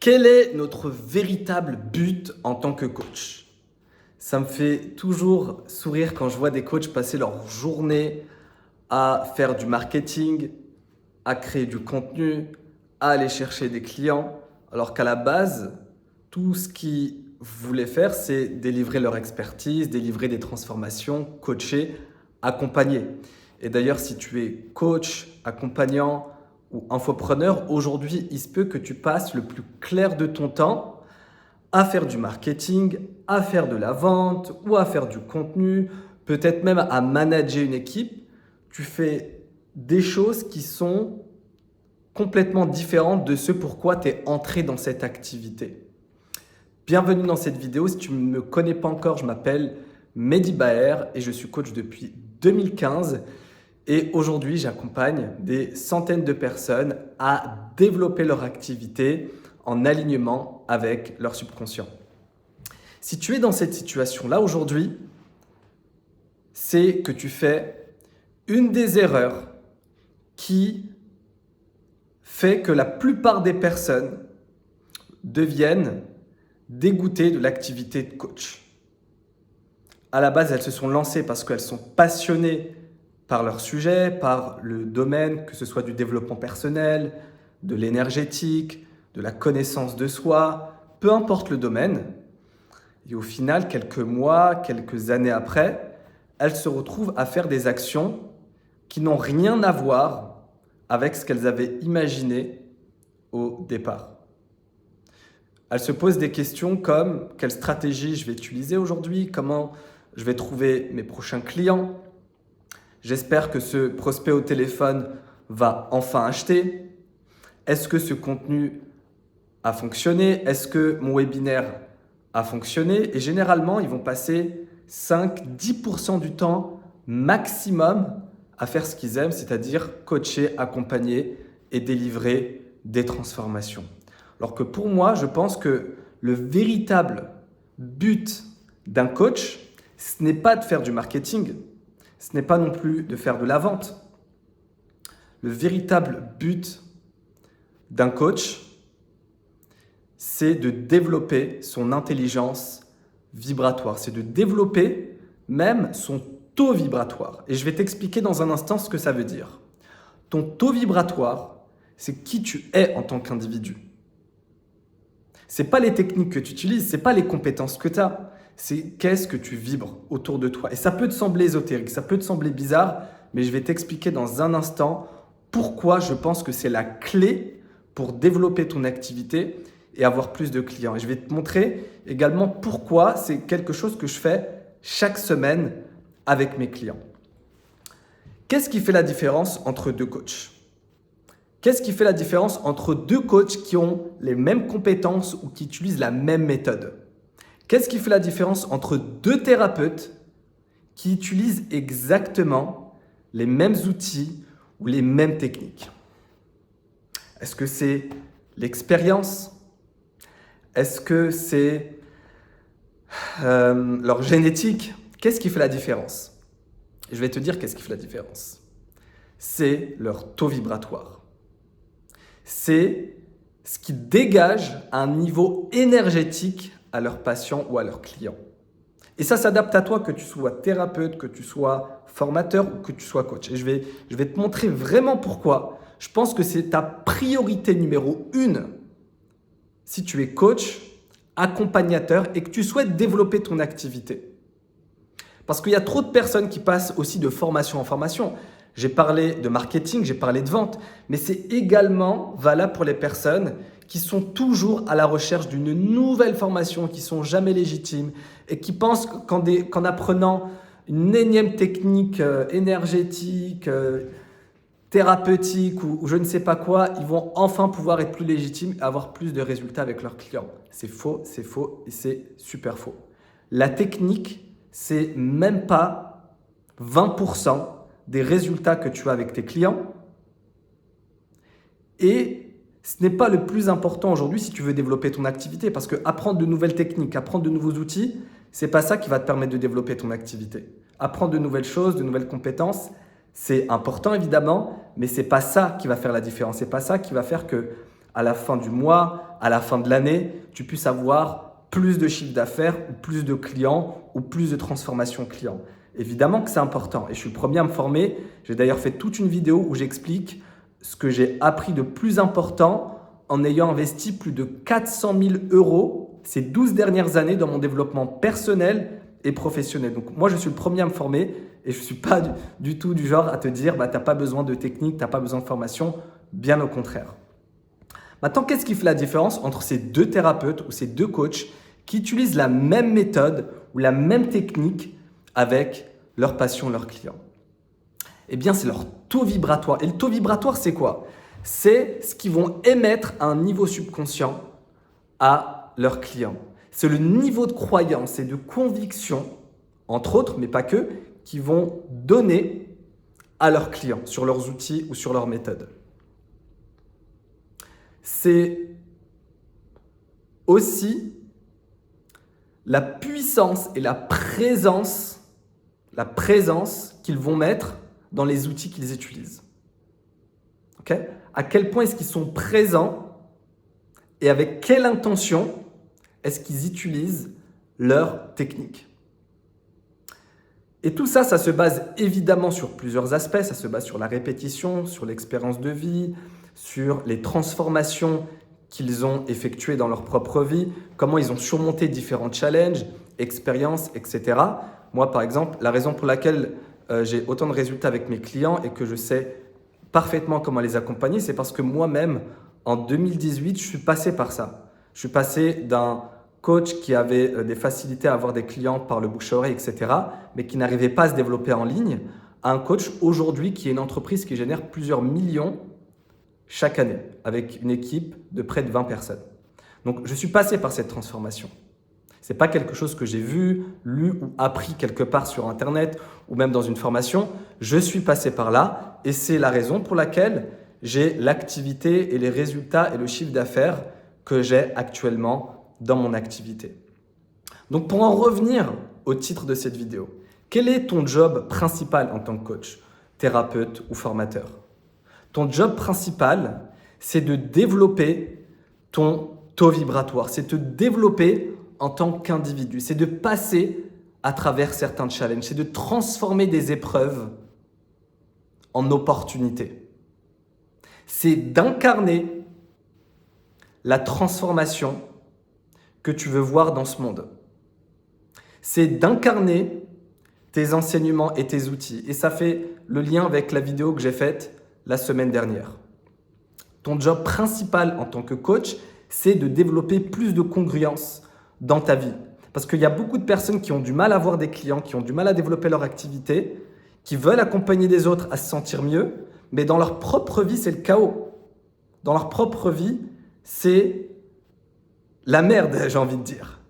Quel est notre véritable but en tant que coach? Ça me fait toujours sourire quand je vois des coachs passer leur journée à faire du marketing, à créer du contenu, à aller chercher des clients, alors qu'à la base, tout ce qu'ils voulaient faire, c'est délivrer leur expertise, délivrer des transformations, coacher, accompagner. Et d'ailleurs, si tu es coach, accompagnant ou infopreneur, aujourd'hui, il se peut que tu passes le plus clair de ton temps à faire du marketing, à faire de la vente ou à faire du contenu, peut-être même à manager une équipe. Tu fais des choses qui sont complètement différentes de ce pourquoi tu es entré dans cette activité. Bienvenue dans cette vidéo. Si tu ne me connais pas encore, je m'appelle Mehdi Baher et je suis coach depuis 2015. Et aujourd'hui, j'accompagne des centaines de personnes à développer leur activité en alignement avec leur subconscient. Si tu es dans cette situation-là aujourd'hui, c'est que tu fais une des erreurs qui fait que la plupart des personnes deviennent dégoûtées de l'activité de coach. À la base, elles se sont lancées parce qu'elles sont passionnées par leur sujet, par le domaine, que ce soit du développement personnel, de l'énergétique, de la connaissance de soi, peu importe le domaine. Et au final, quelques mois, quelques années après, elles se retrouvent à faire des actions qui n'ont rien à voir avec ce qu'elles avaient imaginé au départ. Elles se posent des questions comme quelle stratégie je vais utiliser aujourd'hui, comment je vais trouver mes prochains clients. J'espère que ce prospect au téléphone va enfin acheter. Est-ce que ce contenu a fonctionné? Est-ce que mon webinaire a fonctionné? Et généralement, ils vont passer 5-10% du temps maximum à faire ce qu'ils aiment, c'est-à-dire coacher, accompagner et délivrer des transformations. Alors que pour moi, je pense que le véritable but d'un coach, ce n'est pas de faire du marketing, ce n'est pas non plus de faire de la vente. Le véritable but d'un coach, c'est de développer son intelligence vibratoire. C'est de développer même son taux vibratoire. Et je vais t'expliquer dans un instant ce que ça veut dire. Ton taux vibratoire, c'est qui tu es en tant qu'individu. Ce n'est pas les techniques que tu utilises, ce n'est pas les compétences que tu as. C'est qu'est-ce que tu vibres autour de toi. Et ça peut te sembler ésotérique, ça peut te sembler bizarre, mais je vais t'expliquer dans un instant pourquoi je pense que c'est la clé pour développer ton activité et avoir plus de clients. Et je vais te montrer également pourquoi c'est quelque chose que je fais chaque semaine avec mes clients. Qu'est-ce qui fait la différence entre deux coachs? Qu'est-ce qui fait la différence entre deux coachs qui ont les mêmes compétences ou qui utilisent la même méthode? Qu'est-ce qui fait la différence entre deux thérapeutes qui utilisent exactement les mêmes outils ou les mêmes techniques? Est-ce que c'est l'expérience? Est-ce que c'est leur génétique? Qu'est-ce qui fait la différence? Je vais te dire qu'est-ce qui fait la différence. C'est leur taux vibratoire. C'est ce qui dégage un niveau énergétique à leurs patients ou à leurs clients. Et ça s'adapte à toi, que tu sois thérapeute, que tu sois formateur ou que tu sois coach. Et je vais te montrer vraiment pourquoi. Je pense que c'est ta priorité numéro 1 si tu es coach, accompagnateur et que tu souhaites développer ton activité. Parce qu'il y a trop de personnes qui passent aussi de formation en formation. J'ai parlé de marketing, j'ai parlé de vente, mais c'est également valable pour les personnes qui sont toujours à la recherche d'une nouvelle formation, qui ne sont jamais légitimes et qui pensent qu'en apprenant une énième technique énergétique, thérapeutique ou je ne sais pas quoi, ils vont enfin pouvoir être plus légitimes et avoir plus de résultats avec leurs clients. C'est faux et c'est super faux. La technique, c'est même pas 20% des résultats que tu as avec tes clients. Et ce n'est pas le plus important aujourd'hui si tu veux développer ton activité, parce que apprendre de nouvelles techniques, apprendre de nouveaux outils, c'est pas ça qui va te permettre de développer ton activité. Apprendre de nouvelles choses, de nouvelles compétences, c'est important évidemment, mais c'est pas ça qui va faire la différence. C'est pas ça qui va faire que à la fin du mois, à la fin de l'année, tu puisses avoir plus de chiffre d'affaires ou plus de clients ou plus de transformation client. Évidemment que c'est important et je suis le premier à me former. J'ai d'ailleurs fait toute une vidéo où j'explique ce que j'ai appris de plus important en ayant investi plus de 400 000 euros ces 12 dernières années dans mon développement personnel et professionnel. Donc moi, je suis le premier à me former et je ne suis pas du tout du genre à te dire tu n'as pas besoin de technique, tu n'as pas besoin de formation, bien au contraire. Maintenant, qu'est-ce qui fait la différence entre ces deux thérapeutes ou ces deux coachs qui utilisent la même méthode ou la même technique avec leur patient, leurs clients? Eh bien, c'est leur taux vibratoire. Et le taux vibratoire, c'est quoi? C'est ce qu'ils vont émettre à un niveau subconscient à leurs clients. C'est le niveau de croyance et de conviction, entre autres, mais pas que, qu'ils vont donner à leurs clients sur leurs outils ou sur leurs méthodes. C'est aussi la puissance et la présence qu'ils vont mettre dans les outils qu'ils utilisent. Okay? À quel point est-ce qu'ils sont présents et avec quelle intention est-ce qu'ils utilisent leur technique. Et tout ça, ça se base évidemment sur plusieurs aspects. Ça se base sur la répétition, sur l'expérience de vie, sur les transformations qu'ils ont effectuées dans leur propre vie, comment ils ont surmonté différents challenges, expériences, etc. Moi, par exemple, la raison pour laquelle j'ai autant de résultats avec mes clients et que je sais parfaitement comment les accompagner, c'est parce que moi-même, en 2018, je suis passé par ça. Je suis passé d'un coach qui avait des facilités à avoir des clients par le bouche-à-oreille, etc., mais qui n'arrivait pas à se développer en ligne, à un coach aujourd'hui qui est une entreprise qui génère plusieurs millions chaque année, avec une équipe de près de 20 personnes. Donc, je suis passé par cette transformation. Ce n'est pas quelque chose que j'ai vu, lu ou appris quelque part sur Internet ou même dans une formation. Je suis passé par là et c'est la raison pour laquelle j'ai l'activité et les résultats et le chiffre d'affaires que j'ai actuellement dans mon activité. Donc, pour en revenir au titre de cette vidéo, quel est ton job principal en tant que coach, thérapeute ou formateur? Ton job principal, c'est de développer ton taux vibratoire, c'est te développer en tant qu'individu, c'est de passer à travers certains challenges, c'est de transformer des épreuves en opportunités. C'est d'incarner la transformation que tu veux voir dans ce monde. C'est d'incarner tes enseignements et tes outils. Et ça fait le lien avec la vidéo que j'ai faite la semaine dernière. Ton job principal en tant que coach, c'est de développer plus de congruence dans ta vie. Parce qu'il y a beaucoup de personnes qui ont du mal à avoir des clients, qui ont du mal à développer leur activité, qui veulent accompagner des autres à se sentir mieux, mais dans leur propre vie, c'est le chaos. Dans leur propre vie, c'est la merde, j'ai envie de dire.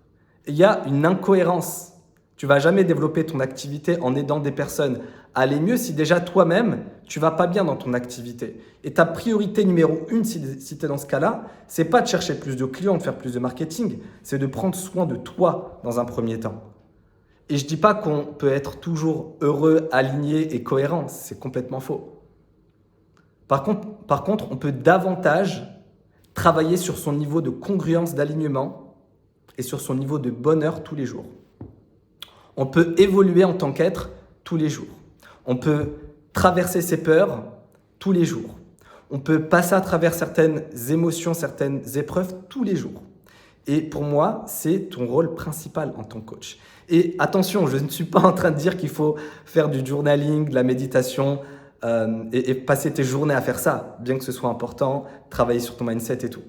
Il y a une incohérence. Tu ne vas jamais développer ton activité en aidant des personnes à aller mieux si déjà toi-même, tu ne vas pas bien dans ton activité. Et ta priorité numéro 1, si tu es dans ce cas-là, ce n'est pas de chercher plus de clients, de faire plus de marketing, c'est de prendre soin de toi dans un premier temps. Et je ne dis pas qu'on peut être toujours heureux, aligné et cohérent, c'est complètement faux. Par contre, on peut davantage travailler sur son niveau de congruence, d'alignement et sur son niveau de bonheur tous les jours. On peut évoluer en tant qu'être tous les jours. On peut traverser ses peurs tous les jours. On peut passer à travers certaines émotions, certaines épreuves tous les jours. Et pour moi, c'est ton rôle principal en tant que coach. Et attention, je ne suis pas en train de dire qu'il faut faire du journaling, de la méditation et passer tes journées à faire ça, bien que ce soit important, travailler sur ton mindset et tout.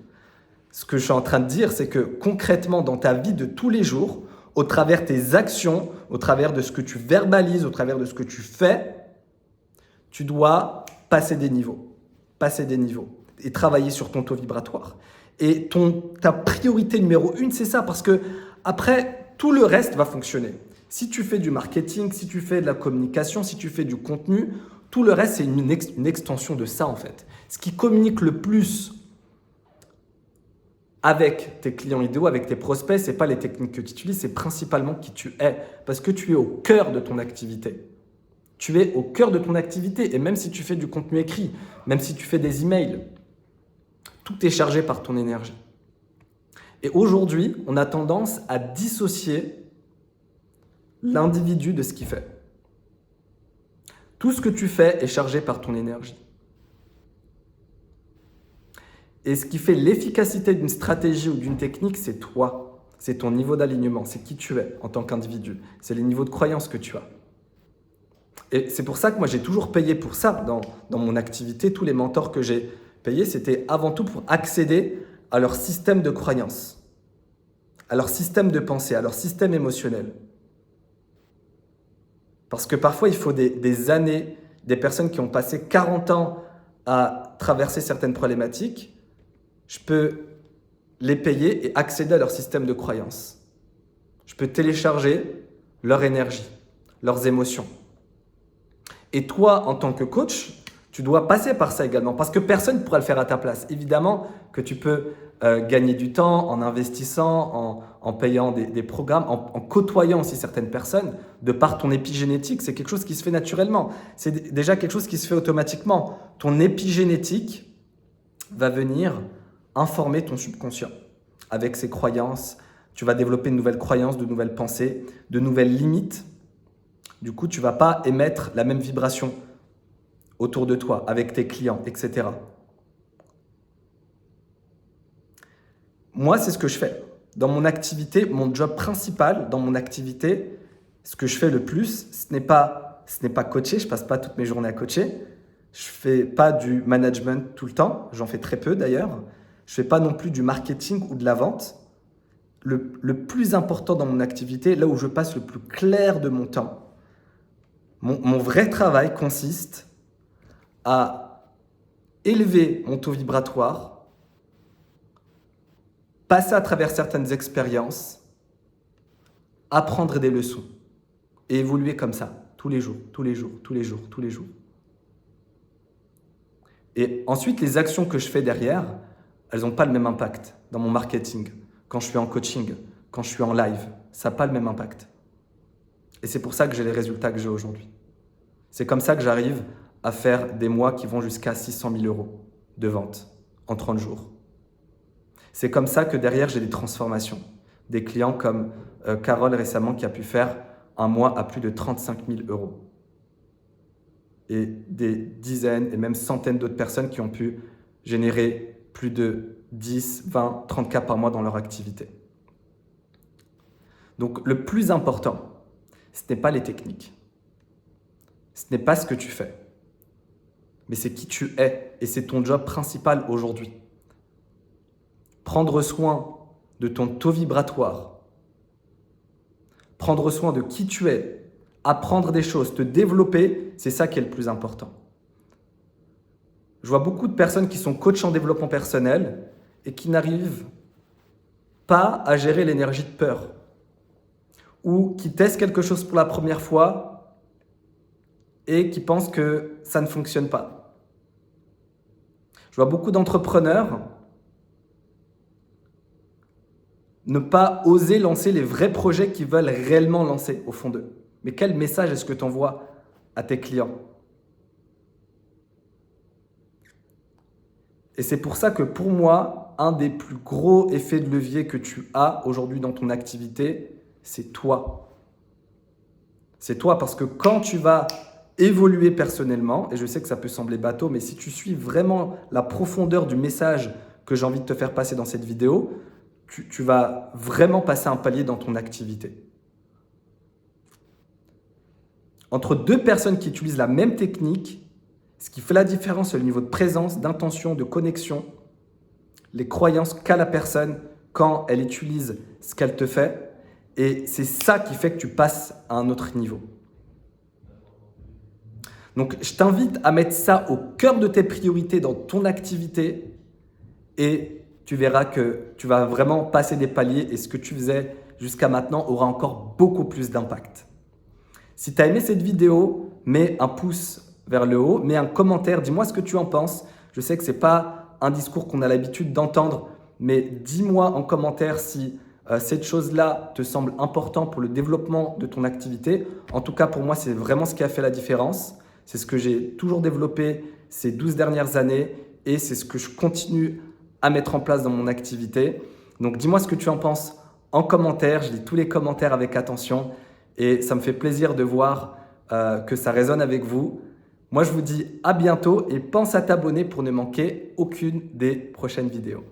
Ce que je suis en train de dire, c'est que concrètement, dans ta vie de tous les jours, au travers de tes actions, au travers de ce que tu verbalises, au travers de ce que tu fais, tu dois passer des niveaux et travailler sur ton taux vibratoire. Et ta priorité numéro 1, c'est ça, parce que après, tout le reste va fonctionner. Si tu fais du marketing, si tu fais de la communication, si tu fais du contenu, tout le reste, c'est une extension de ça en fait. Ce qui communique le plus avec tes clients idéaux, avec tes prospects, ce n'est pas les techniques que tu utilises, c'est principalement qui tu es. Parce que tu es au cœur de ton activité. Tu es au cœur de ton activité. Et même si tu fais du contenu écrit, même si tu fais des emails, Tout est chargé par ton énergie. Et aujourd'hui, on a tendance à dissocier l'individu de ce qu'il fait. Tout ce que tu fais est chargé par ton énergie. Et ce qui fait l'efficacité d'une stratégie ou d'une technique, c'est toi. C'est ton niveau d'alignement, c'est qui tu es en tant qu'individu. C'est les niveaux de croyance que tu as. Et c'est pour ça que moi, j'ai toujours payé pour ça dans mon activité. Tous les mentors que j'ai payés, c'était avant tout pour accéder à leur système de croyance, à leur système de pensée, à leur système émotionnel. Parce que parfois, il faut des années, des personnes qui ont passé 40 ans à traverser certaines problématiques. Je peux les payer et accéder à leur système de croyance. Je peux télécharger leur énergie, leurs émotions. Et toi, en tant que coach, tu dois passer par ça également parce que personne ne pourra le faire à ta place. Évidemment que tu peux gagner du temps en investissant, en payant des programmes, en côtoyant aussi certaines personnes. De par ton épigénétique, c'est quelque chose qui se fait naturellement. C'est déjà quelque chose qui se fait automatiquement. Ton épigénétique va venir informer ton subconscient avec ses croyances. Tu vas développer de nouvelles croyances, de nouvelles pensées, de nouvelles limites. Du coup, tu ne vas pas émettre la même vibration autour de toi, avec tes clients, etc. Moi, c'est ce que je fais. Dans mon activité, mon job principal dans mon activité, ce que je fais le plus, ce n'est pas coacher, je ne passe pas toutes mes journées à coacher. Je ne fais pas du management tout le temps, j'en fais très peu d'ailleurs. Je ne fais pas non plus du marketing ou de la vente. Le plus important dans mon activité, là où je passe le plus clair de mon temps, mon vrai travail consiste à élever mon taux vibratoire, passer à travers certaines expériences, apprendre des leçons et évoluer comme ça, tous les jours, tous les jours, tous les jours, tous les jours. Et ensuite, les actions que je fais derrière, elles n'ont pas le même impact dans mon marketing, quand je suis en coaching, quand je suis en live. Ça n'a pas le même impact. Et c'est pour ça que j'ai les résultats que j'ai aujourd'hui. C'est comme ça que j'arrive à faire des mois qui vont jusqu'à 600 000 € de vente en 30 jours. C'est comme ça que derrière, j'ai des transformations. Des clients comme Carole récemment qui a pu faire un mois à plus de 35 000 €. Et des dizaines et même centaines d'autres personnes qui ont pu générer plus de 10, 20, 30 cas par mois dans leur activité. Donc le plus important, ce n'est pas les techniques. Ce n'est pas ce que tu fais. Mais c'est qui tu es et c'est ton job principal aujourd'hui. Prendre soin de ton taux vibratoire, prendre soin de qui tu es, apprendre des choses, te développer, c'est ça qui est le plus important. Je vois beaucoup de personnes qui sont coachs en développement personnel et qui n'arrivent pas à gérer l'énergie de peur ou qui testent quelque chose pour la première fois et qui pensent que ça ne fonctionne pas. Je vois beaucoup d'entrepreneurs ne pas oser lancer les vrais projets qu'ils veulent réellement lancer au fond d'eux. Mais quel message est-ce que tu envoies à tes clients ? Et c'est pour ça que pour moi, un des plus gros effets de levier que tu as aujourd'hui dans ton activité, c'est toi. C'est toi parce que quand tu vas évoluer personnellement, et je sais que ça peut sembler bateau, mais si tu suis vraiment la profondeur du message que j'ai envie de te faire passer dans cette vidéo, tu vas vraiment passer un palier dans ton activité. Entre deux personnes qui utilisent la même technique, ce qui fait la différence, c'est le niveau de présence, d'intention, de connexion, les croyances qu'a la personne quand elle utilise ce qu'elle te fait. Et c'est ça qui fait que tu passes à un autre niveau. Donc, je t'invite à mettre ça au cœur de tes priorités dans ton activité et tu verras que tu vas vraiment passer des paliers et ce que tu faisais jusqu'à maintenant aura encore beaucoup plus d'impact. Si tu as aimé cette vidéo, mets un pouce vers le haut, mets un commentaire, dis-moi ce que tu en penses. Je sais que ce n'est pas un discours qu'on a l'habitude d'entendre, mais dis-moi en commentaire si cette chose-là te semble importante pour le développement de ton activité. En tout cas, pour moi, c'est vraiment ce qui a fait la différence. C'est ce que j'ai toujours développé ces 12 dernières années et c'est ce que je continue à à mettre en place dans mon activité. Donc dis-moi ce que tu en penses en commentaire. Je lis tous les commentaires avec attention et ça me fait plaisir de voir que ça résonne avec vous. Moi, je vous dis à bientôt et pense à t'abonner pour ne manquer aucune des prochaines vidéos.